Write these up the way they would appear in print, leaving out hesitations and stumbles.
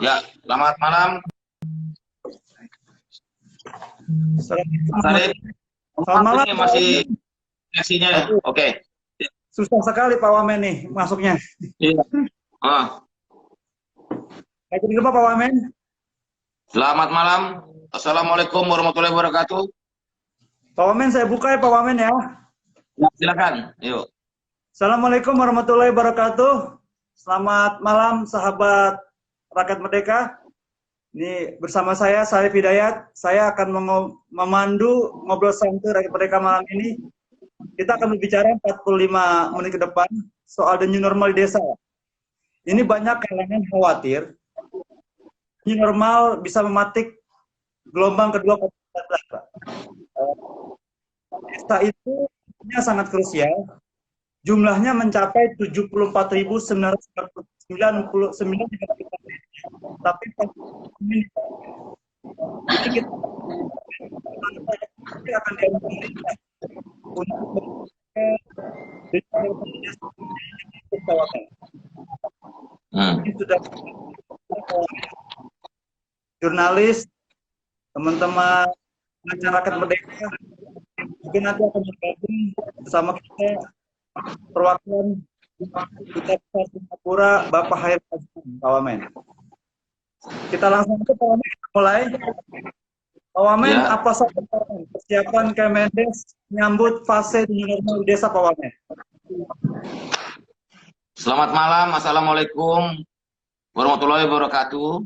Ya, selamat malam, Mas Arif. Selamat Maaf malam, ini Pak masih Wamen. sesinya ya. Aduh, Oke. susah sekali Pak Wamen nih masuknya. Iya. Ah, Kayak gini Pak Wamen. selamat malam. Assalamualaikum warahmatullahi wabarakatuh. Pak Wamen, saya buka ya Pak Wamen ya. Ya, silakan. Yuk. Assalamualaikum warahmatullahi wabarakatuh. Selamat malam sahabat rakyat merdeka. Ini bersama saya Syarif Hidayat. Saya akan memandu ngobrol santai rakyat merdeka malam ini. Kita akan berbicara 45 menit ke depan soal the new normal di desa. Ini banyak kalangan khawatir new normal bisa mematik gelombang kedua COVID-19, Pak. Desa itu sangat krusial. Jumlahnya mencapai 74.999. Tapi ini kita akan diambil untuk Hmm. ini sudah jurnalis, teman-teman masyarakat merdeka mungkin nanti akan bergabung bersama kita perwakilan Duta Besar Singapura, Bapak Hairul Azham, Pak Wamen. Kita langsung ke Pak Wamen, mulai. Pak Wamen, Ya. apa saja persiapan Kemendes menyambut fase new normal di desa, Pak Wamen? Selamat malam. Assalamualaikum warahmatullahi wabarakatuh.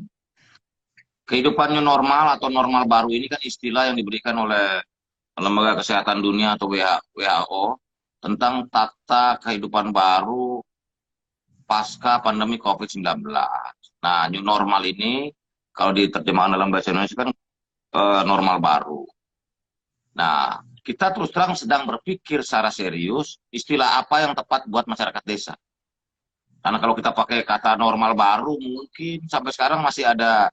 Kehidupan new normal atau normal baru ini kan istilah yang diberikan oleh Lembaga Kesehatan Dunia atau WHO tentang tata kehidupan baru pasca pandemi COVID-19. Nah, new normal ini kalau diterjemahkan dalam bahasa Indonesia kan normal baru. Nah, kita terus terang sedang berpikir secara serius istilah apa yang tepat buat masyarakat desa. Karena kalau kita pakai kata normal baru mungkin sampai sekarang masih ada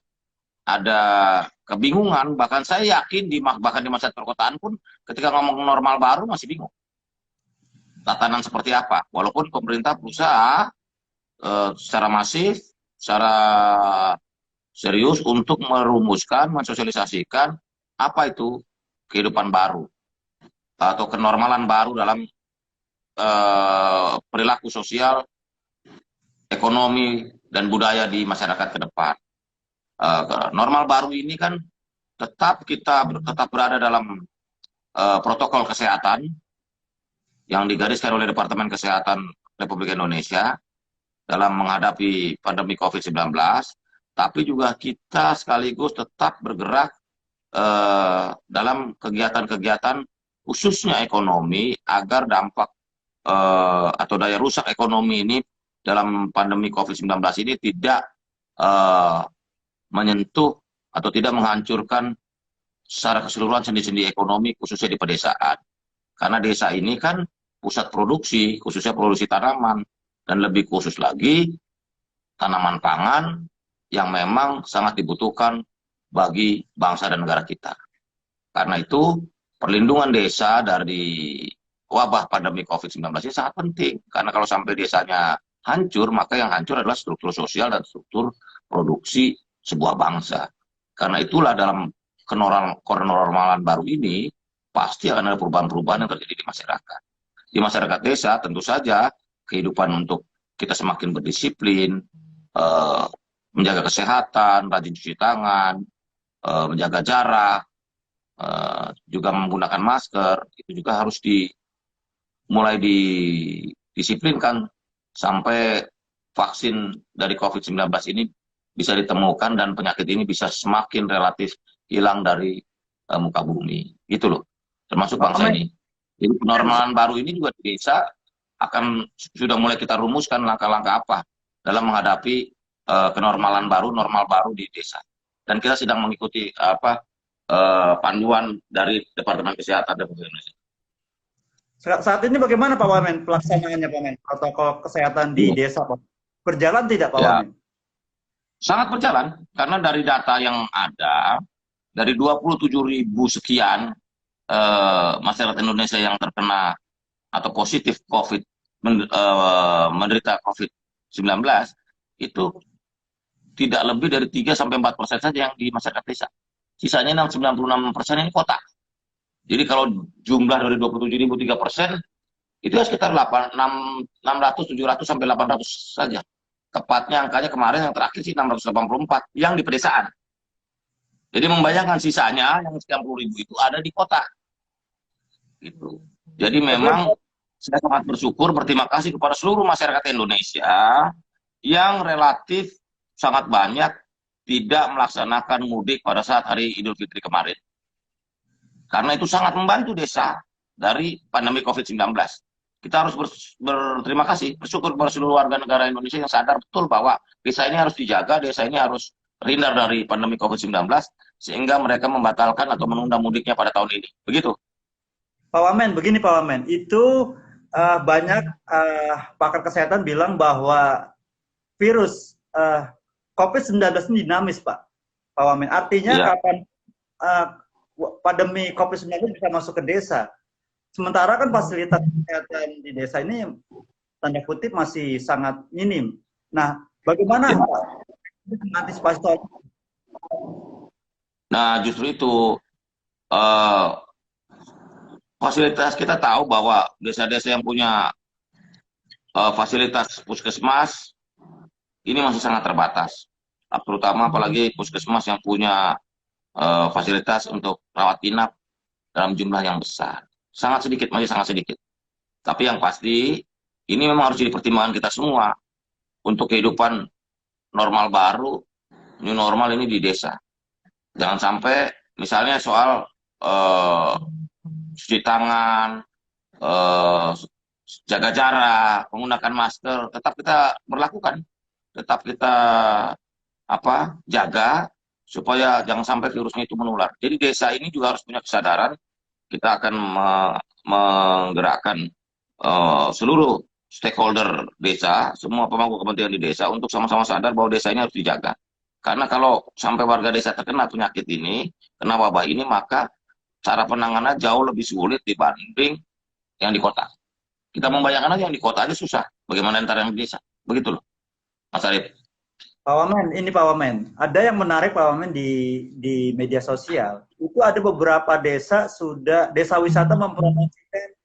kebingungan. Bahkan saya yakin bahkan di masyarakat perkotaan pun ketika ngomong normal baru masih bingung. Tatanan seperti apa? Walaupun pemerintah berusaha secara masif, secara serius untuk merumuskan, mensosialisasikan apa itu kehidupan baru atau kenormalan baru dalam perilaku sosial, ekonomi, dan budaya di masyarakat ke depan. Normal baru ini kan tetap berada dalam protokol kesehatan yang digariskan oleh Departemen Kesehatan Republik Indonesia dalam menghadapi pandemi COVID-19, tapi juga kita sekaligus tetap bergerak dalam kegiatan-kegiatan khususnya ekonomi agar dampak atau daya rusak ekonomi ini dalam pandemi COVID-19 ini tidak menyentuh atau tidak menghancurkan secara keseluruhan sendi-sendi ekonomi khususnya di pedesaan. Karena desa ini kan pusat produksi, khususnya produksi tanaman, dan lebih khusus lagi tanaman pangan yang memang sangat dibutuhkan bagi bangsa dan negara kita. Karena itu perlindungan desa dari wabah pandemi COVID-19 ini sangat penting. Karena kalau sampai desanya hancur, maka yang hancur adalah struktur sosial dan struktur produksi sebuah bangsa. Karena itulah dalam kenormalan baru ini pasti akan ada perubahan-perubahan yang terjadi di masyarakat. Di masyarakat desa tentu saja kehidupan untuk kita semakin berdisiplin, menjaga kesehatan, rajin cuci tangan, menjaga jarak, juga menggunakan masker, itu juga harus mulai didisiplinkan sampai vaksin dari COVID-19 ini bisa ditemukan dan penyakit ini bisa semakin relatif hilang dari muka bumi. Gitu loh, termasuk bangsa ini. Jadi kenormalan baru ini juga di desa akan sudah mulai kita rumuskan langkah-langkah apa dalam menghadapi kenormalan baru, normal baru di desa. Dan kita sedang mengikuti panduan dari Departemen Kesehatan Republik Indonesia. Saat ini bagaimana Pak Wamen pelaksanaannya Pak Wamen? Protokol kesehatan di desa Pak. Berjalan tidak Pak Wamen? Sangat berjalan, karena dari data yang ada, dari 27.000 sekian masyarakat Indonesia yang terkena atau positif menderita COVID-19, itu tidak lebih dari 3-4% saja yang di masyarakat desa. Sisanya 96% ini kota. Jadi kalau jumlah dari 27.000 3%, itu ya sekitar 600, 700 sampai 800 saja. Tepatnya angkanya kemarin yang terakhir sih 684 yang di pedesaan. Jadi membayangkan sisanya yang sekian puluh ribu itu ada di kota. Gitu. Jadi memang saya sangat bersyukur, berterima kasih kepada seluruh masyarakat Indonesia yang relatif sangat banyak tidak melaksanakan mudik pada saat hari Idul Fitri kemarin. Karena itu sangat membantu desa dari pandemi COVID-19. Kita harus berterima kasih, bersyukur kepada seluruh warga negara Indonesia yang sadar betul bahwa desa ini harus dijaga, desa ini harus terhindar dari pandemi COVID-19, sehingga mereka membatalkan atau menunda mudiknya pada tahun ini. Begitu. Pak Wamen, begini Pak Wamen, itu banyak pakar kesehatan bilang bahwa virus COVID-19 ini dinamis, Pak Wamen. Artinya Ya. kapan pandemi COVID-19 bisa masuk ke desa. Sementara kan fasilitas kesehatan di desa ini tanda kutip masih sangat minim. Nah, bagaimana Pak mengantisipasi soal itu? Nah, justru itu fasilitas kita tahu bahwa desa-desa yang punya fasilitas puskesmas ini masih sangat terbatas. Terutama apalagi puskesmas yang punya fasilitas untuk rawat inap dalam jumlah yang besar. Sangat sedikit, masih sangat sedikit. Tapi yang pasti, ini memang harus jadi pertimbangan kita semua untuk kehidupan normal baru, new normal ini di desa. Jangan sampai, misalnya soal cuci tangan, jaga jarak, menggunakan masker, tetap kita berlakukan, tetap kita jaga supaya jangan sampai virusnya itu menular. Jadi desa ini juga harus punya kesadaran. Kita akan menggerakkan seluruh stakeholder desa, semua pemangku kepentingan di desa untuk sama-sama sadar bahwa desa ini harus dijaga. Karena kalau sampai warga desa terkena penyakit ini, kena wabah ini, maka cara penanganan jauh lebih sulit dibanding yang di kota. Kita membayangkan aja yang di kota aja susah. Bagaimana ntar yang di desa? Begitu loh, Mas Arif. Pak Wamen, ini Pak Wamen. Ada yang menarik Pak Wamen di media sosial. Itu ada beberapa desa wisata mempromosikan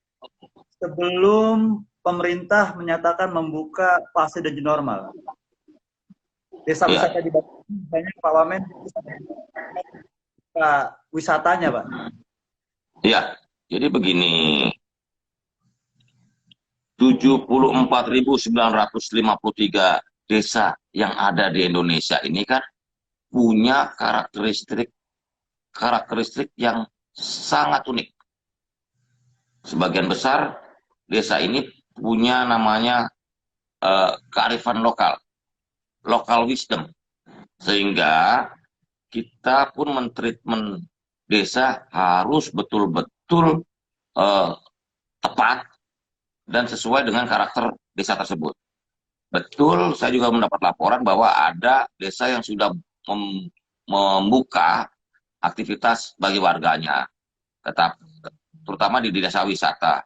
sebelum pemerintah menyatakan membuka fase the new normal. Desa wisata di Batu, misalnya Pak Wamen, wisatanya Pak. Iya, jadi begini. 74.953 desa yang ada di Indonesia ini kan punya karakteristik yang sangat unik. Sebagian besar desa ini punya namanya kearifan lokal, local wisdom, sehingga kita pun mentreatment desa harus betul-betul tepat dan sesuai dengan karakter desa tersebut. Betul, saya juga mendapat laporan bahwa ada desa yang sudah membuka aktivitas bagi warganya, terutama di desa wisata.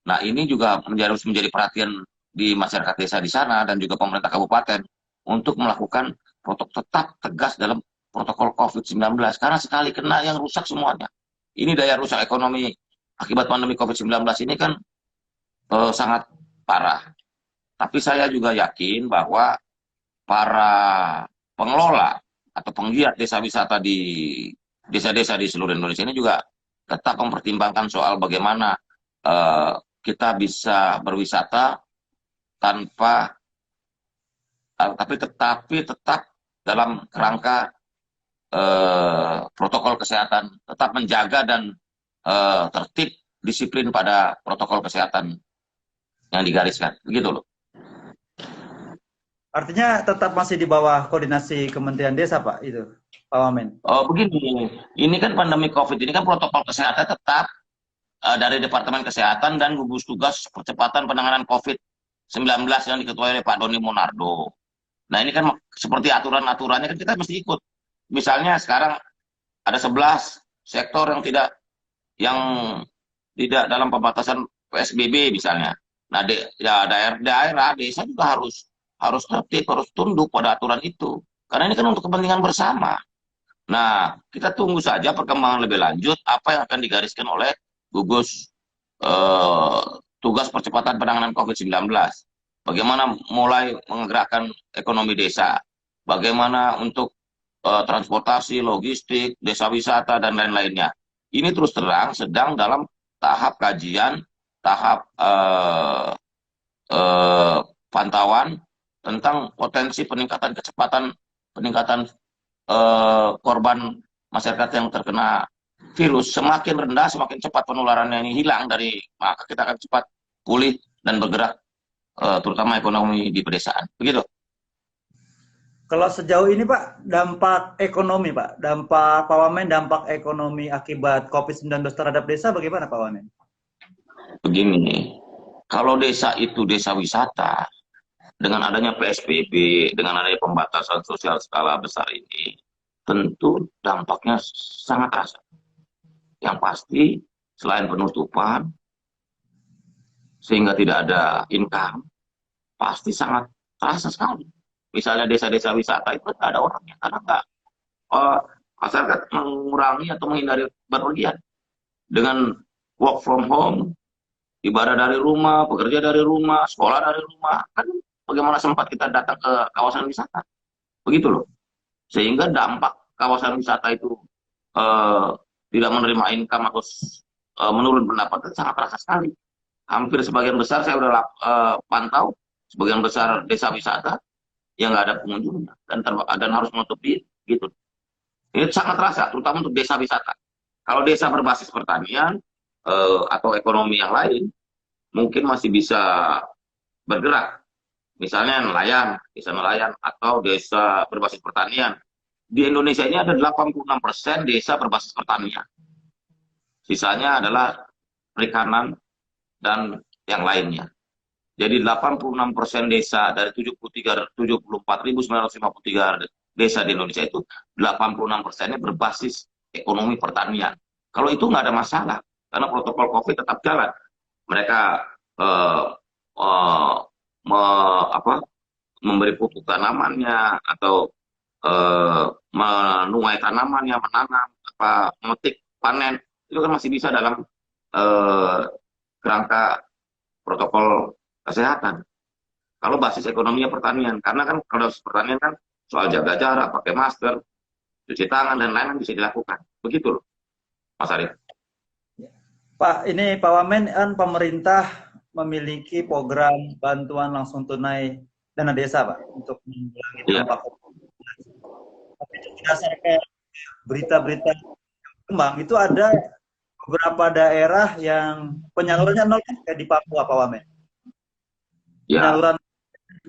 Nah, ini juga harus menjadi perhatian di masyarakat desa di sana dan juga pemerintah kabupaten untuk melakukan protokol tetap tegas dalam protokol COVID-19. Karena sekali kena yang rusak semuanya. Ini daya rusak ekonomi akibat pandemi COVID-19 ini kan sangat parah. Tapi saya juga yakin bahwa para pengelola atau penggiat desa wisata di desa-desa di seluruh Indonesia ini juga tetap mempertimbangkan soal bagaimana kita bisa berwisata tanpa tetapi tetap dalam kerangka protokol kesehatan, tetap menjaga dan tertib disiplin pada protokol kesehatan yang digariskan, begitu loh. Artinya tetap masih di bawah koordinasi Kementerian Desa, Pak, itu, Pak Wamen. Begini, ini kan pandemi COVID, ini kan protokol kesehatan tetap dari Departemen Kesehatan dan gugus tugas percepatan penanganan COVID-19 yang diketuai oleh Pak Doni Monardo. Nah, ini kan seperti aturan-aturannya kan kita mesti ikut. Misalnya sekarang ada 11 sektor yang tidak dalam pembatasan PSBB misalnya. Nah, daerah desa juga harus tertib, harus tunduk pada aturan itu. Karena ini kan untuk kepentingan bersama. Nah, kita tunggu saja perkembangan lebih lanjut apa yang akan digariskan oleh gugus eh, tugas percepatan penanganan COVID-19. Bagaimana mulai menggerakkan ekonomi desa, bagaimana untuk transportasi, logistik, desa wisata, dan lain-lainnya. Ini terus terang sedang dalam tahap kajian, tahap eh, pantauan tentang potensi peningkatan kecepatan, peningkatan korban masyarakat yang terkena virus. Semakin rendah, semakin cepat penularannya ini hilang dari, maka kita akan cepat pulih dan bergerak, terutama ekonomi di pedesaan. Begitu. Kalau sejauh ini Pak, dampak ekonomi Pak, dampak Pak Wamen, dampak ekonomi akibat COVID-19 terhadap desa bagaimana Pak Wamen? Begini, kalau desa itu desa wisata, dengan adanya PSBB, dengan adanya pembatasan sosial skala besar ini, tentu dampaknya sangat terasa. Yang pasti, selain penutupan, sehingga tidak ada income, pasti sangat terasa sekali. Misalnya desa-desa wisata itu tidak ada orangnya, karena nggak, masyarakat mengurangi atau menghindari berpergian. Dengan work from home, ibadah dari rumah, bekerja dari rumah, sekolah dari rumah, kan bagaimana sempat kita datang ke kawasan wisata. Begitu loh. Sehingga dampak kawasan wisata itu eh, tidak menerima income atau menurun pendapatan sangat terasa sekali. Hampir sebagian besar saya sudah pantau, sebagian besar desa wisata yang nggak ada pengunjungnya dan harus menutup diri gitu. Ini sangat terasa, terutama untuk desa wisata. Kalau desa berbasis pertanian atau ekonomi yang lain, mungkin masih bisa bergerak. Misalnya nelayan, desa nelayan, atau desa berbasis pertanian. Di Indonesia ini ada 86% desa berbasis pertanian. Sisanya adalah perikanan dan yang lainnya. Jadi 86% desa dari 74.953 desa di Indonesia itu 86%-nya berbasis ekonomi pertanian. Kalau itu nggak ada masalah, karena protokol COVID tetap jalan. Mereka eh, eh, apa, memberi pupuk tanamannya atau menuai tanamannya, menanam, apa, memetik, panen, itu kan masih bisa dalam eh, kerangka protokol kesehatan. Kalau basis ekonominya pertanian, karena kan kalau pertanian kan soal jaga jarak, pakai masker, cuci tangan dan lain-lain bisa dilakukan. Begitu loh, Mas Arief. Pak, ini Pak Wamen kan pemerintah memiliki program bantuan langsung tunai dana desa Pak untuk mengurangi Iya, dampak COVID-19. Tapi itu berdasarkan berita-berita kembang itu ada beberapa daerah yang penyalurannya nol kan, kayak di Papua Pak Wamen. ya, Penyaluran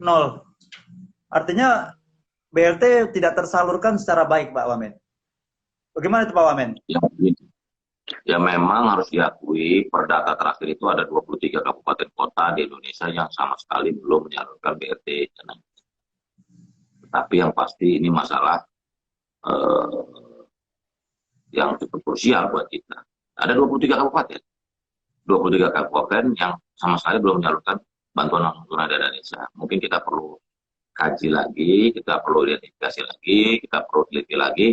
nol. Artinya BLT tidak tersalurkan secara baik Pak Wamen. Bagaimana itu Pak Wamen? ya, gitu. Ya memang harus diakui, per data terakhir itu ada 23 kabupaten kota di Indonesia yang sama sekali belum menyalurkan BRT. Tapi yang pasti ini masalah eh, yang cukup krusial buat kita. Ada 23 kabupaten. 23 kabupaten yang sama sekali belum menyalurkan bantuan langsung tunai dana desa. Mungkin kita perlu kaji lagi, kita perlu identifikasi lagi, kita perlu teliti lagi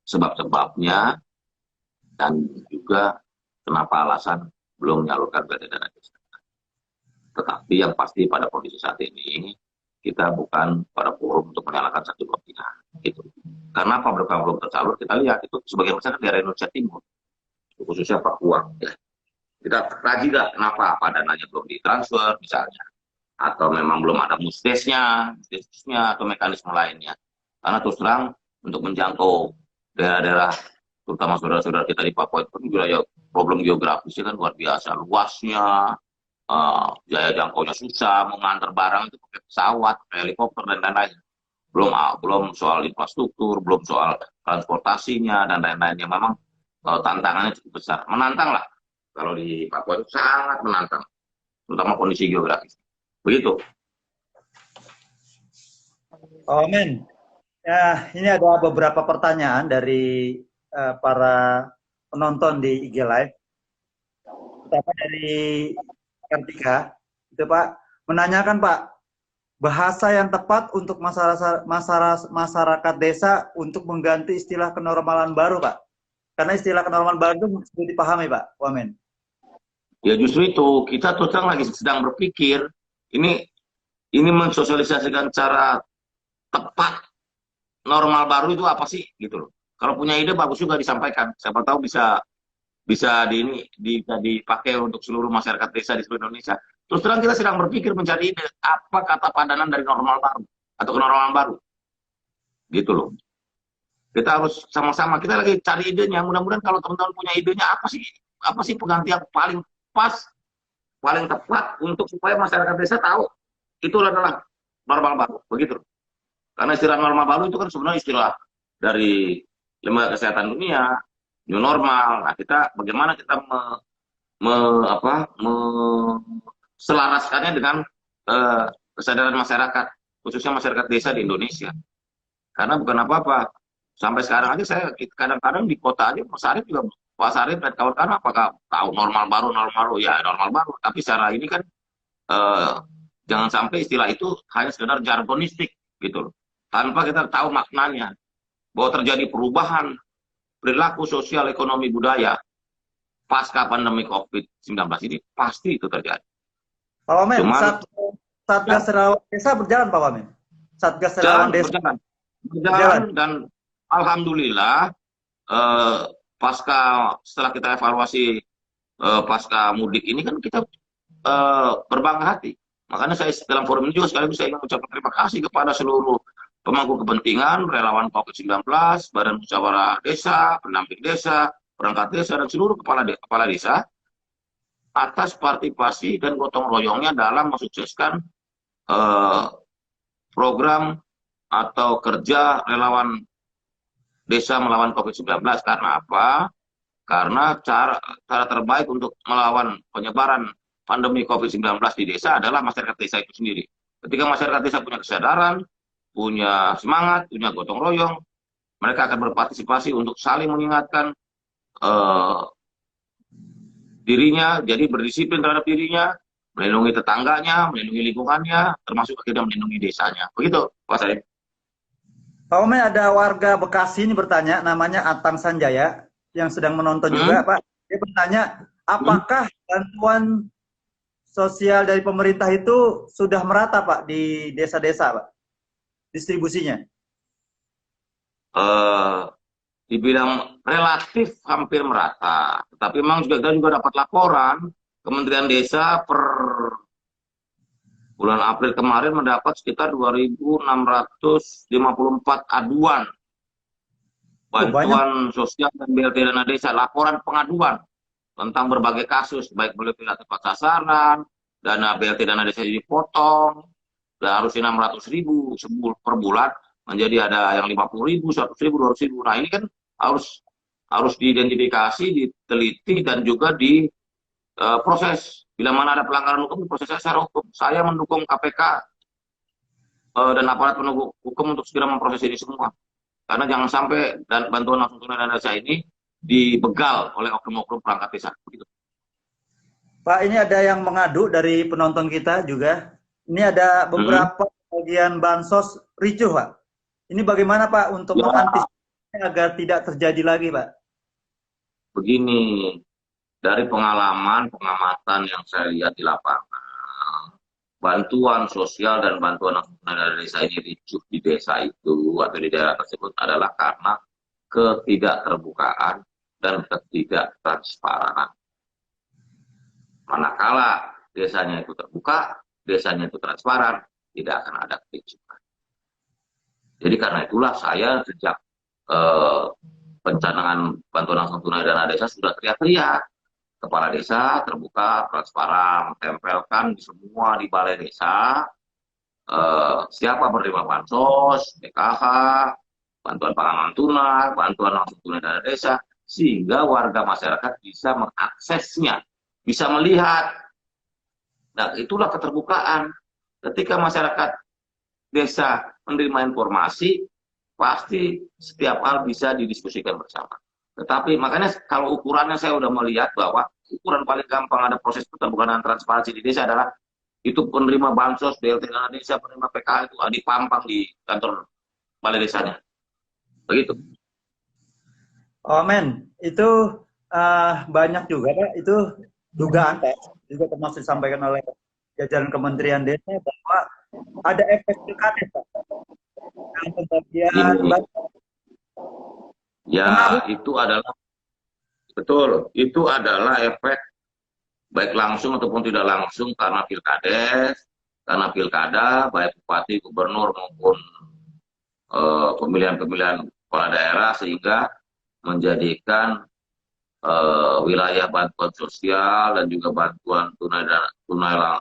sebab-sebabnya dan juga kenapa alasan belum menyalurkan dana desa. Tetapi yang pasti pada kondisi saat ini kita bukan pada forum untuk menyalahkan satu dua pihak. Gitu. Karena apa mereka belum tersalur, kita lihat itu sebagian besar daerah Indonesia Timur, khususnya Papua. Ya. Kita kaji lah kenapa, apa dananya belum ditransfer misalnya, atau memang belum ada musdesnya atau mekanisme lainnya. Karena terus terang untuk menjangkau daerah-daerah, terutama saudara-saudara kita di Papua itu kan wilayah problem geografisnya kan luar biasa luasnya, jaya jangkaunya susah, mengantar barang itu pakai pesawat, helikopter dan lain-lain. Belum soal infrastruktur, belum soal transportasinya dan lain-lain yang memang tantangannya cukup besar. Menantang lah. Kalau di Papua itu sangat menantang, terutama kondisi geografis. Begitu. Pak Wamen, ya, ini ada beberapa pertanyaan dari para penonton di IG Live. Pertama dari Kartika, itu Pak, menanyakan Pak, bahasa yang tepat untuk masyarakat desa untuk mengganti istilah kenormalan baru, Pak? Karena istilah kenormalan baru itu sudah dipahami, Pak Wamen. Ya justru itu kita terus terang lagi sedang berpikir ini mensosialisasikan cara tepat normal baru itu apa sih gitu loh. Kalau punya ide bagus juga disampaikan. Siapa tahu bisa bisa bisa dipakai untuk seluruh masyarakat desa di seluruh Indonesia. Terus terang kita sedang berpikir mencari ide apa kata padanan dari normal baru atau kenormalan baru gitu loh. Kita harus sama-sama kita lagi cari idenya. Mudah-mudahan kalau teman-teman punya idenya apa sih pengganti yang paling pas, paling tepat untuk supaya masyarakat desa tahu itu adalah normal baru begitu. Karena istilah normal baru itu kan sebenarnya istilah dari Lembaga Kesehatan Dunia, new normal. Nah, bagaimana kita selaraskannya dengan kesadaran masyarakat, khususnya masyarakat desa di Indonesia. Karena bukan apa-apa. Sampai sekarang aja saya kadang-kadang di kota aja Mas Arif juga Pak Arif dan kawan-kawan apakah tahu normal baru ya normal baru. Tapi secara ini kan jangan sampai istilah itu hanya sekedar jargonistik gitu loh. Tanpa kita tahu maknanya bahwa terjadi perubahan perilaku sosial ekonomi budaya pasca pandemi COVID-19 ini pasti itu terjadi. Pak Wamen, Satgas ya. Relawan Desa berjalan, Pak Wamen. Satgas Relawan Desa berjalan dan alhamdulillah setelah kita evaluasi pasca mudik ini kan kita berbangga hati. Makanya saya dalam forum ini juga sekaligus saya ingin mengucapkan terima kasih kepada seluruh pemangku kepentingan, relawan COVID-19, Badan Musyawarah Desa, pendamping desa, perangkat desa, dan seluruh kepala desa atas partisipasi dan gotong royongnya dalam mensukseskan program atau kerja relawan desa melawan COVID-19. Karena apa? Karena cara terbaik untuk melawan penyebaran pandemi COVID-19 di desa adalah masyarakat desa itu sendiri. Ketika masyarakat desa punya kesadaran, punya semangat, punya gotong royong, mereka akan berpartisipasi untuk saling mengingatkan dirinya, jadi berdisiplin terhadap dirinya, melindungi tetangganya, melindungi lingkungannya, termasuk akhirnya melindungi desanya. Begitu, Pak Said. Pak Wamen, ada warga Bekasi ini bertanya, namanya Atang Sanjaya, yang sedang menonton juga, Pak. Dia bertanya, apakah bantuan sosial dari pemerintah itu sudah merata, Pak, di desa-desa, Pak? Distribusinya? Dibilang relatif hampir merata. Tetapi memang kita juga dapat laporan, Kementerian Desa per bulan April kemarin mendapat sekitar 2.654 aduan bantuan sosial dan BLT dana desa, laporan pengaduan tentang berbagai kasus, baik boleh tidak tepat sasaran, dana BLT dana desa dipotong, dan harusnya 600.000 per bulan, menjadi ada yang 50.000, 100.000, 200.000. Nah ini kan harus diidentifikasi, diteliti, dan juga diproses. Bila mana ada pelanggaran hukum, prosesnya secara hukum. Saya mendukung KPK dan aparat penegak hukum untuk segera memproses ini semua. Karena jangan sampai bantuan langsung tunai dana desa ini dibegal oleh oknum-oknum perangkat desa. Begitu. Pak, ini ada yang mengadu dari penonton kita juga. Ini ada beberapa bagian bansos ricuh, Pak. Ini bagaimana, Pak, untuk mengantisipasi agar tidak terjadi lagi, Pak? Begini, dari pengalaman, pengamatan yang saya lihat di lapangan, bantuan sosial dan bantuan langsung tunai dana desa ini ricuh di desa itu atau di daerah tersebut adalah karena ketidakterbukaan dan ketidaktransparan. Manakala desanya itu terbuka, desanya itu transparan, tidak akan ada kericuhan. Jadi karena itulah saya sejak pencanangan bantuan langsung tunai dana desa sudah teriak-teriak. Kepala desa terbuka, transparan, tempelkan semua di balai desa, siapa penerima bansos, PKH, bantuan pangan tunai, bantuan langsung tunai dana desa, sehingga warga masyarakat bisa mengaksesnya, bisa melihat. Nah, itulah keterbukaan. Ketika masyarakat desa menerima informasi, pasti setiap hal bisa didiskusikan bersama. Tetapi makanya kalau ukurannya saya sudah melihat bahwa ukuran paling gampang ada proses keterbukaan dan transparansi di desa adalah itu penerima bansos, BLT dana desa, penerima PKH itu dipampang di kantor balai desanya. Begitu. Oh, men, itu banyak juga, Pak. Itu dugaan, Pak, juga termasuk disampaikan oleh jajaran Kementerian Desa bahwa ada efek pilkada, Pak, dalam pembagian Ini bansos. ya Pengaruh. itu adalah betul, itu adalah efek baik langsung ataupun tidak langsung karena pilkades, karena pilkada, baik bupati, gubernur maupun pemilihan-pemilihan kepala daerah sehingga menjadikan wilayah bantuan sosial dan juga bantuan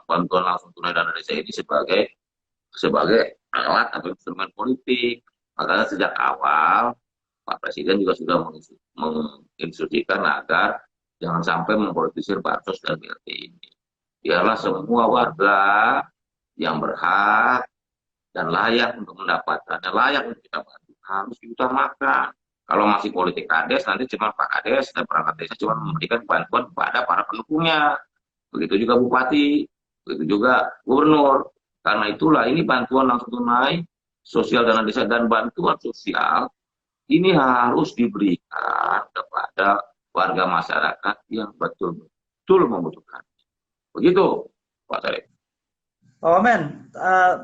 bantuan langsung tunai dana desa ini sebagai alat atau instrumen politik. Makanya sejak awal Pak Presiden juga sudah menginstruksikan agar jangan sampai mempolitisir bansos dan BLT ini. Biarlah semua warga yang berhak dan layak untuk mendapatkannya, layak untuk kita bantu, harus diutamakan. Kalau masih politik kades, nanti cuma Pak Kades dan perangkat desa cuma memberikan bantuan kepada para pendukungnya. Begitu juga bupati, begitu juga gubernur. Karena itulah ini bantuan langsung tunai, sosial dana desa dan bantuan sosial ini harus diberikan kepada warga masyarakat yang betul-betul membutuhkan. Begitu, Pak Sarif. Oh, men,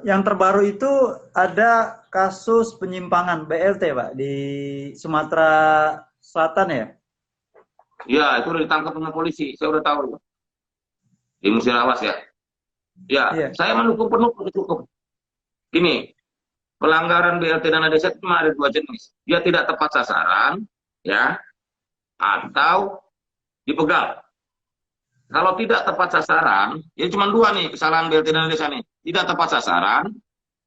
yang terbaru itu ada kasus penyimpangan BLT, Pak, di Sumatera Selatan ya? Ya, itu udah ditangkap sama polisi. Saya udah tahu. Di Musirawas ya. Ya, Iya. saya mendukung penuh proses hukum. Gini, pelanggaran BLT dana desa itu cuma ada dua jenis. Dia tidak tepat sasaran, ya, atau dipegal. Kalau tidak tepat sasaran, ya cuma dua nih kesalahan BLT dana desa nih. Tidak tepat sasaran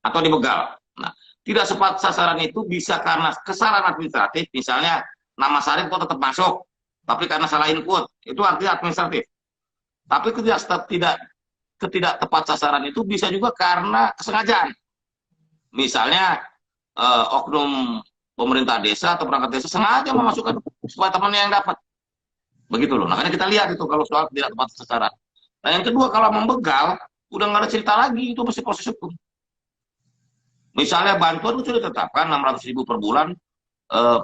atau dibegal. Nah, tidak tepat sasaran itu bisa karena kesalahan administratif, misalnya nama Sarif kok tetap masuk, tapi karena salah input, itu artinya administratif. Tapi ketidak tepat sasaran itu bisa juga karena kesengajaan. Misalnya oknum pemerintah desa atau perangkat desa sengaja memasukkan supaya temannya yang dapat. Begitu loh. Makanya kita lihat itu kalau soal tidak tepat sasaran. Nah yang kedua kalau membegal, udah nggak ada cerita lagi, itu mesti proses hukum. Misalnya bantuan itu sudah ditetapkan 600.000 per bulan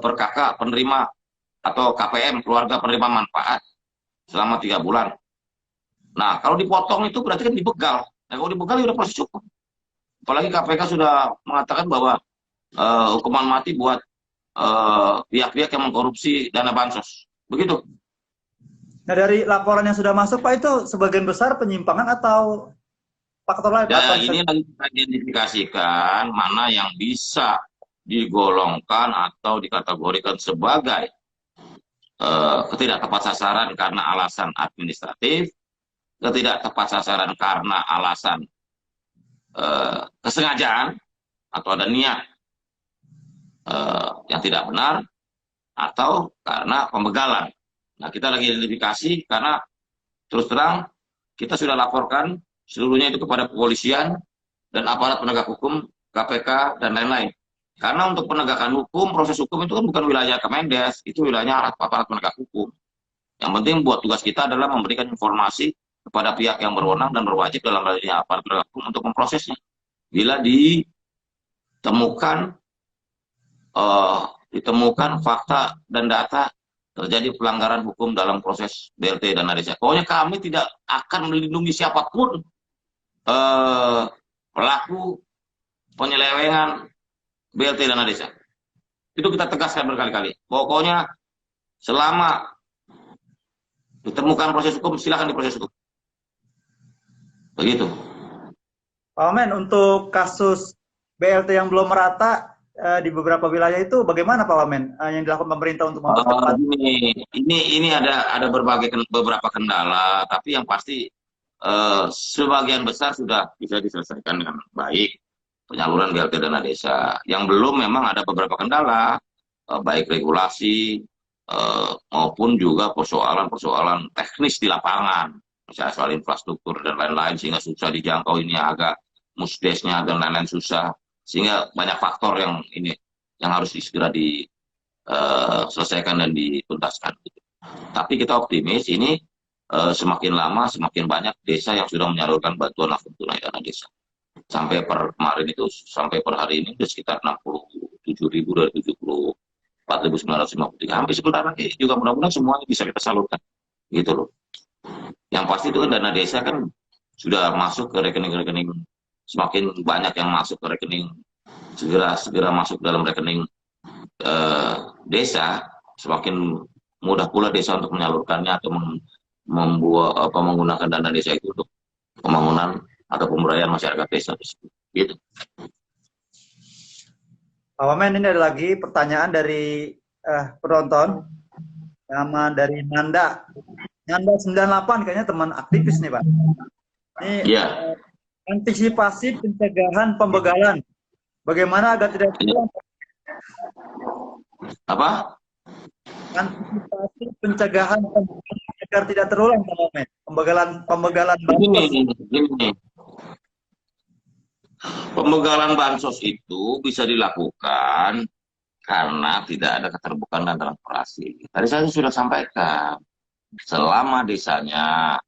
per kakak penerima atau KPM, keluarga penerima manfaat selama 3 bulan. Nah kalau dipotong itu berarti kan dibegal. Nah kalau dibegal ya udah proses hukum. Apalagi KPK sudah mengatakan bahwa hukuman mati buat pihak-pihak yang mengkorupsi dana bansos. Begitu. Nah, dari laporan yang sudah masuk, Pak, itu sebagian besar penyimpangan atau faktor lain, Pak? Ya, ini lagi kita identifikasikan mana yang bisa digolongkan atau dikategorikan sebagai ketidak tepat sasaran karena alasan administratif, ketidak tepat sasaran karena alasan kesengajaan atau ada niat yang tidak benar, atau karena pembegalan. Nah, kita lagi identifikasi karena terus terang kita sudah laporkan seluruhnya itu kepada kepolisian dan aparat penegak hukum, KPK, dan lain-lain. Karena untuk penegakan hukum, proses hukum itu kan bukan wilayah Kemendes, itu wilayahnya aparat penegak hukum. Yang penting buat tugas kita adalah memberikan informasi kepada pihak yang berwenang dan berwajib dalam hal ini aparat penegak hukum untuk memprosesnya. Bila ditemukan fakta dan data terjadi pelanggaran hukum dalam proses BLT dana desa. Pokoknya kami tidak akan melindungi siapapun pelaku penyelewengan BLT dana desa. Itu kita tegaskan berkali-kali. Pokoknya selama ditemukan proses hukum, silakan diproses hukum. Begitu. Pak Wamen, untuk kasus BLT yang belum merata di beberapa wilayah itu bagaimana, Pak Wamen, yang dilakukan pemerintah untuk mempercepat? Ini ada beberapa kendala, tapi yang pasti sebagian besar sudah bisa diselesaikan dengan baik penyaluran BLT dana desa. Yang belum memang ada beberapa kendala, baik regulasi maupun juga persoalan-persoalan teknis di lapangan, misalnya soal infrastruktur dan lain-lain, sehingga susah dijangkau, ini agak musdesnya dan lain-lain susah, sehingga banyak faktor yang harus segera diselesaikan dan dituntaskan. Tapi kita optimis ini semakin lama semakin banyak desa yang sudah menyalurkan bantuan langsung tunai dana desa. Sampai per kemarin itu, sampai per hari ini sudah sekitar 67.000 dari 74.953. Hampir sebentar lagi juga mudah-mudahan semuanya bisa kita salurkan. Gitu loh. Yang pasti itu kan dana desa kan sudah masuk ke rekening-rekening, semakin banyak yang masuk ke rekening, segera masuk dalam rekening desa, semakin mudah pula desa untuk menyalurkannya atau menggunakan dana desa itu untuk pembangunan atau pemberdayaan masyarakat desa tersebut. Gitu. Pak Wamen, ini ada lagi pertanyaan dari penonton. Nama dari Nanda. Nanda 98, kayaknya teman aktivis nih, Pak. Ini Ya. Antisipasi pencegahan pembegalan. Bagaimana agar tidak terulang? Apa? Antisipasi pencegahan pembegalan agar tidak terulang, Pak Wamen. Pembegalan Begini. Pembegalan bansos itu bisa dilakukan karena tidak ada keterbukaan dan transparansi. Tadi saya sudah sampaikan, selama desanya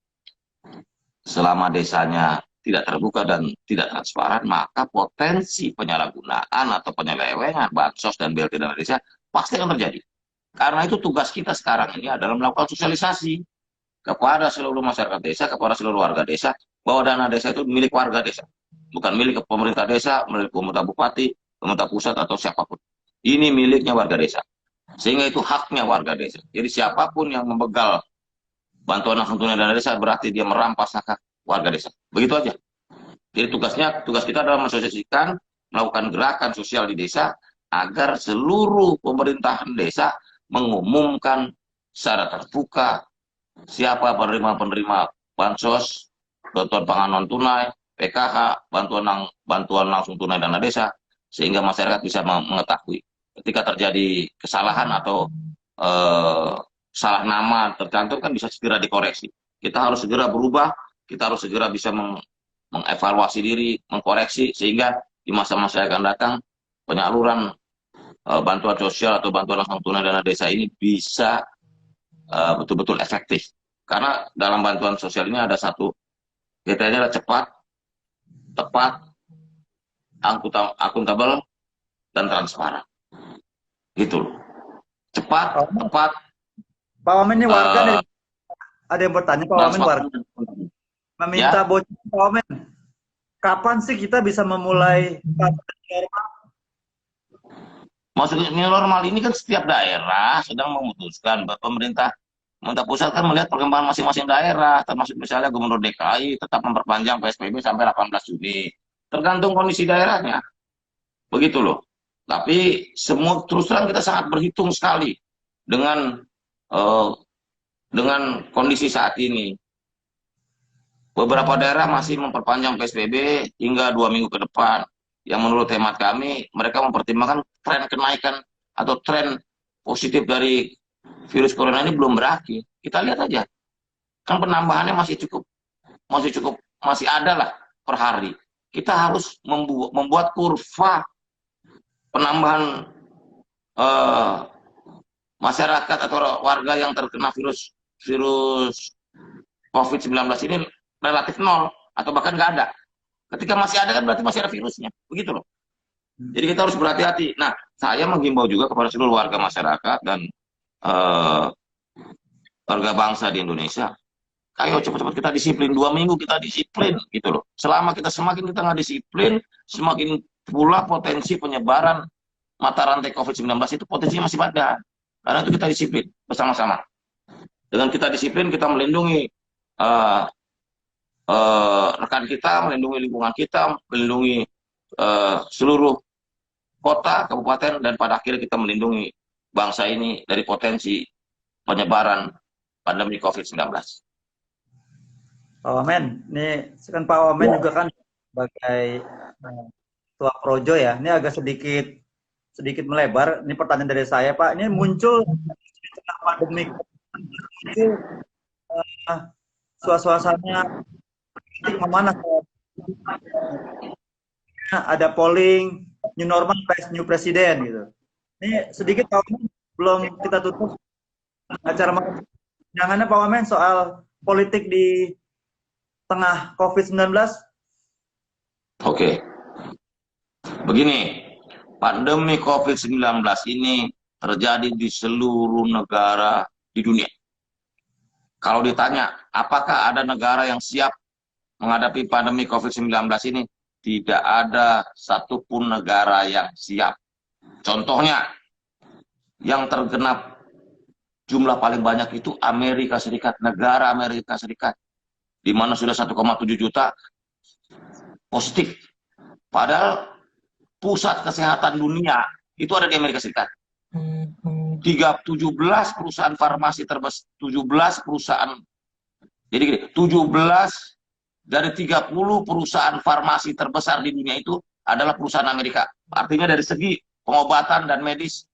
tidak terbuka dan tidak transparan, maka potensi penyalahgunaan atau penyelewengan bansos dan BLT dana desa pasti akan terjadi. Karena itu tugas kita sekarang ini adalah melakukan sosialisasi kepada seluruh masyarakat desa, kepada seluruh warga desa, bahwa dana desa itu milik warga desa. Bukan milik pemerintah desa, milik pemerintah bupati, pemerintah pusat, atau siapapun. Ini miliknya warga desa. Sehingga itu haknya warga desa. Jadi siapapun yang membegal bantuan langsung tunai dana desa, berarti dia merampas hak warga desa. Begitu aja. Jadi tugas kita adalah mensosialisasikan, melakukan gerakan sosial di desa, agar seluruh pemerintahan desa mengumumkan secara terbuka siapa penerima bansos, bantuan pangan non tunai, PKH, bantuan langsung tunai dana desa, sehingga masyarakat bisa mengetahui ketika terjadi kesalahan atau salah nama tercantum kan bisa segera dikoreksi. Kita harus segera berubah, kita harus segera bisa mengevaluasi diri, mengkoreksi, sehingga di masa-masa yang akan datang penyaluran bantuan sosial atau bantuan langsung tunai dana desa ini bisa betul-betul efektif. Karena dalam bantuan sosial ini ada satu kriteria, adalah cepat, tepat, akuntabel, dan transparan. Gitu loh. Cepat, tepat. Pak Wamen, ini warga ada yang bertanya, Pak Wamen, warga meminta bocor, Pak Wamen. Kapan sih kita bisa memulai normal? Maksudnya new normal ini kan setiap daerah sedang memutuskan. Pemerintah pusat kan melihat perkembangan masing-masing daerah, termasuk misalnya Gubernur DKI tetap memperpanjang PSBB sampai 18 Juni. Tergantung kondisi daerahnya. Begitu loh. Tapi semua terus terang kita sangat berhitung sekali dengan kondisi saat ini. Beberapa daerah masih memperpanjang PSBB hingga 2 minggu ke depan. Yang menurut hemat kami, mereka mempertimbangkan tren kenaikan atau tren positif dari virus corona ini belum berakhir. Kita lihat aja, kan penambahannya masih ada lah per hari. Kita harus membuat kurva penambahan masyarakat atau warga yang terkena virus COVID-19 ini relatif nol atau bahkan nggak ada. Ketika masih ada kan berarti masih ada virusnya, begitu loh. Jadi kita harus berhati-hati. Nah, saya menghimbau juga kepada seluruh warga masyarakat dan warga bangsa di Indonesia, ayo cepat-cepat kita disiplin. 2 minggu kita disiplin, gitu loh. Selama semakin kita nggak disiplin, semakin pula potensi penyebaran mata rantai COVID-19 itu potensinya masih ada. Karena itu kita disiplin bersama-sama. Dengan kita disiplin, kita melindungi rekan kita, melindungi lingkungan kita, melindungi seluruh kota, kabupaten, dan pada akhirnya kita melindungi bangsa ini dari potensi penyebaran pandemi COVID-19. Pak Wamen, ini kan Pak Wamen juga kan sebagai ketua Projo ya. Ini agak sedikit melebar. Ini pertanyaan dari saya, Pak. Ini muncul di tengah pandemi itu suasana memanas. Ada polling new normal new presiden gitu. Ini sedikit Pak Wamen, belum kita tutup acara jangannya Pak Wamen soal politik di tengah COVID-19? Oke, begini, pandemi COVID-19 ini terjadi di seluruh negara di dunia. Kalau ditanya, apakah ada negara yang siap menghadapi pandemi COVID-19 ini? Tidak ada satupun negara yang siap. Contohnya, yang terkena jumlah paling banyak itu Amerika Serikat, negara Amerika Serikat, di mana sudah 1,7 juta positif. Padahal pusat kesehatan dunia itu ada di Amerika Serikat. 17 perusahaan farmasi terbesar, 17 perusahaan, jadi gini, 17 dari 30 perusahaan farmasi terbesar di dunia itu adalah perusahaan Amerika. Artinya dari segi pengobatan dan medis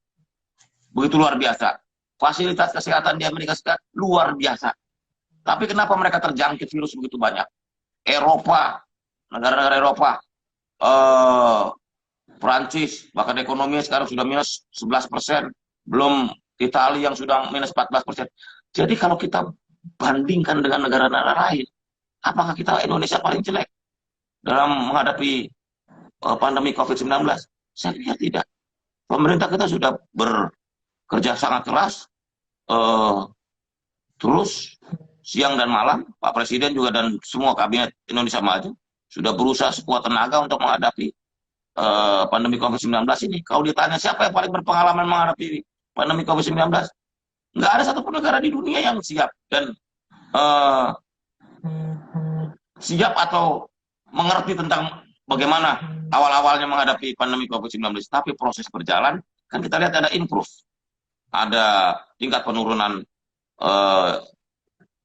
begitu luar biasa. Fasilitas kesehatan di Amerika Serikat luar biasa. Tapi kenapa mereka terjangkit virus begitu banyak? Eropa, negara-negara Eropa, Prancis, bahkan ekonominya sekarang sudah minus 11%, belum Italia yang sudah minus 14%. Jadi kalau kita bandingkan dengan negara-negara lain, apakah kita Indonesia paling jelek dalam menghadapi pandemi COVID-19? Saya pikir tidak. Pemerintah kita sudah bekerja sangat keras, terus siang dan malam, Pak Presiden juga dan semua kabinet Indonesia Maju sudah berusaha sekuat tenaga untuk menghadapi pandemi COVID-19 ini. Kalau ditanya siapa yang paling berpengalaman menghadapi pandemi COVID-19, nggak ada satupun negara di dunia yang siap dan siap atau mengerti tentang bagaimana awal-awalnya menghadapi pandemi COVID-19. Tapi proses berjalan, kan kita lihat ada improve. Ada tingkat penurunan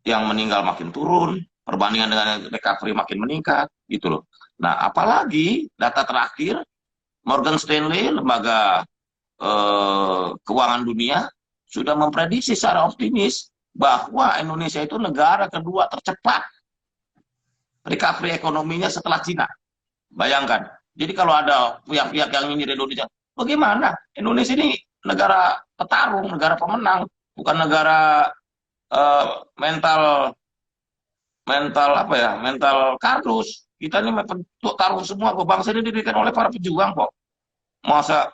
yang meninggal makin turun, perbandingan dengan recovery makin meningkat, gitu loh. Nah, apalagi data terakhir, Morgan Stanley, lembaga keuangan dunia, sudah memprediksi secara optimis bahwa Indonesia itu negara kedua tercepat recovery ekonominya setelah Cina. Bayangkan. Jadi kalau ada pihak-pihak yang nyinyir Indonesia, bagaimana? Indonesia ini negara petarung, negara pemenang, bukan negara mental apa ya? Mental kardus. Kita ini tarung semua kok. Bangsa ini didirikan oleh para pejuang kok. Masa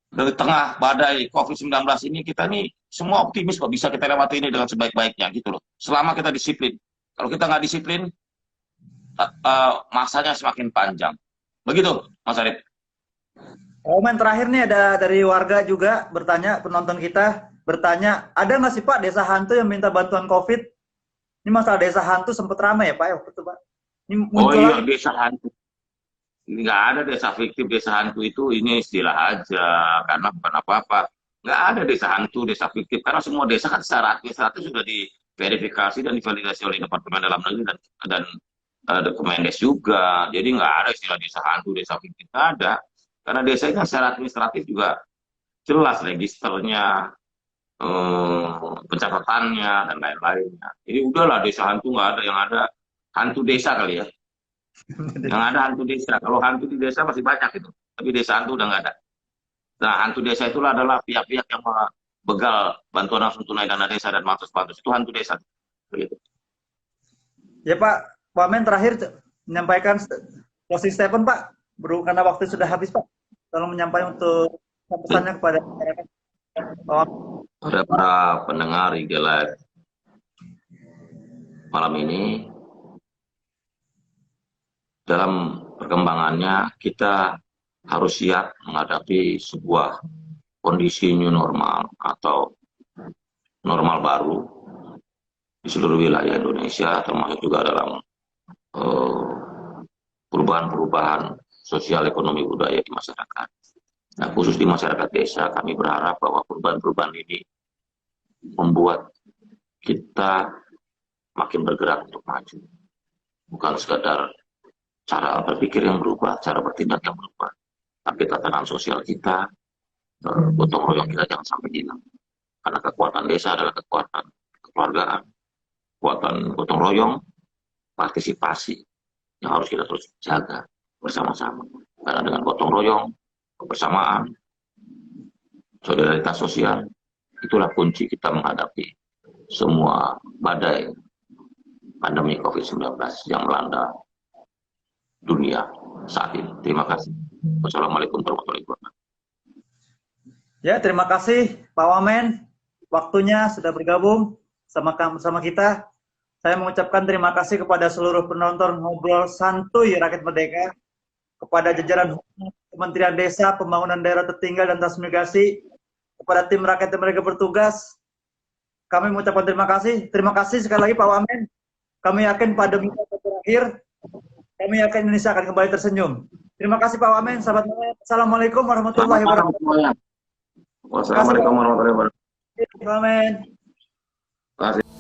dari tengah badai COVID-19 ini kita nih semua optimis kok bisa kita lewati ini dengan sebaik-baiknya gitu loh. Selama kita disiplin. Kalau kita nggak disiplin, masanya semakin panjang. Begitu, Mas Arif. Komen terakhir nih ada dari warga juga bertanya, penonton kita bertanya, ada nggak sih Pak desa hantu yang minta bantuan COVID? Ini masalah desa hantu sempat ramai ya Pak ya waktu itu Pak. Ini muncul iya, lagi. desa hantu. Nggak ada desa fiktif, desa hantu itu ini istilah aja, karena bukan apa-apa. Nggak ada desa hantu, desa fiktif, karena semua desa kan secara administratif sudah diverifikasi dan divalidasi oleh Departemen Dalam Negeri dan Kemendes juga. Jadi nggak ada istilah desa hantu, desa fiktif, nggak ada. Karena desa itu secara administratif juga jelas registernya, pencatatannya, dan lain-lainnya. Jadi udahlah desa hantu nggak ada, yang ada hantu desa kali ya. Yang ada hantu desa. Kalau hantu di desa masih banyak itu. Tapi desa hantu udah nggak ada. Nah, hantu desa itulah adalah pihak-pihak yang begal bantuan langsung tunai dana desa dan bansos-bansos. Itu hantu desa. Begitu. Ya Pak, Pak Men terakhir menyampaikan closing statement Pak. Karena waktu sudah habis Pak. Tolong menyampaikan untuk pesannya kepada masyarakat. Pada para pendengar IG Live malam ini, dalam perkembangannya kita harus siap menghadapi sebuah kondisi new normal atau normal baru di seluruh wilayah Indonesia, termasuk juga dalam perubahan-perubahan sosial, ekonomi, budaya di masyarakat. Nah, khusus di masyarakat desa, kami berharap bahwa perubahan-perubahan ini membuat kita makin bergerak untuk maju. Bukan sekadar cara berpikir yang berubah, cara bertindak yang berubah, tapi tatanan sosial kita, gotong royong kita jangan sampai hilang. Karena kekuatan desa adalah kekuatan kekeluargaan, kekuatan gotong royong, partisipasi yang harus kita terus jaga bersama-sama. Karena dengan gotong royong, kebersamaan, solidaritas sosial, itulah kunci kita menghadapi semua badai pandemi COVID-19 yang melanda dunia saat ini. Terima kasih. Wassalamualaikum warahmatullahi wabarakatuh. Ya, terima kasih Pak Wamen. Waktunya sudah bergabung sama kita. Saya mengucapkan terima kasih kepada seluruh penonton Ngobrol Santuy Rakyat Merdeka, kepada jajaran Kementerian Desa, Pembangunan Daerah Tertinggal dan Transmigrasi, kepada tim rakyat yang mereka bertugas. Kami mengucapkan terima kasih. Terima kasih sekali lagi Pak Wamen. Kami yakin pandemi akan berakhir. Kami yakin Indonesia akan kembali tersenyum. Terima kasih Pak Wamen. Selamat malam. Assalamualaikum warahmatullahi wabarakatuh. Wassalamualaikum warahmatullahi wabarakatuh. Pak Wamen. Terima kasih.